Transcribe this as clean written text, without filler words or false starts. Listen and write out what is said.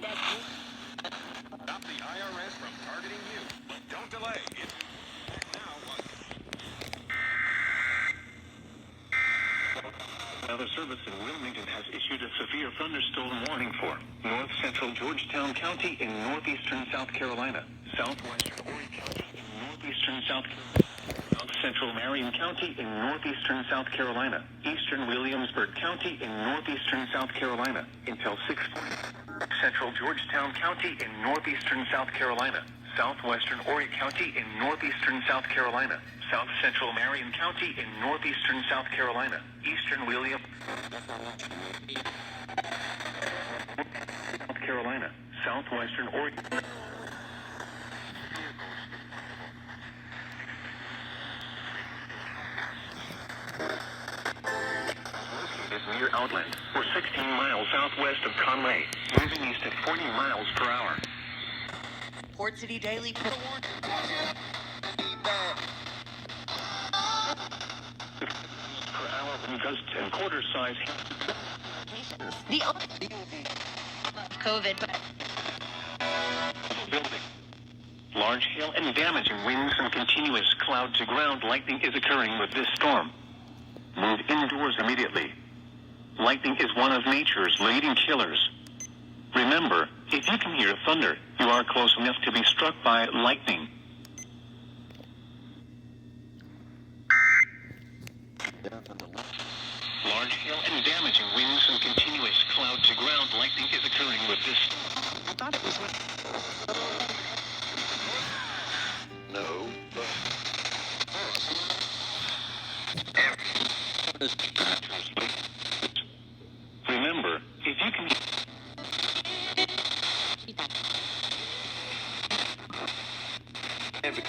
Stop the IRS from targeting you, but don't delay. It's now. Weather Service in Wilmington has issued a severe thunderstorm warning for north central Georgetown County in northeastern South Carolina, southwestern Horry County in northeastern South Carolina, south central Marion County in northeastern South Carolina, eastern Williamsburg County in northeastern South Carolina until 6:40. Central Georgetown County in northeastern South Carolina, southwestern Horry County in northeastern South Carolina, south central Marion County in northeastern South Carolina, eastern William, South Carolina, southwestern Oregon. Is near Outland, or 16 miles southwest of Conway, moving east at 40 miles per hour. Port City Daily. Per hour when gusts and quarter size. The COVID. Building. Large hail and damaging winds and continuous cloud-to-ground lightning is occurring with this storm. Move indoors immediately. Lightning is one of nature's leading killers. Remember, if you can hear thunder, you are close enough to be struck by lightning. Large hail and damaging winds and continuous cloud-to-ground lightning is occurring with this. I thought it was No, remember, if you can... Every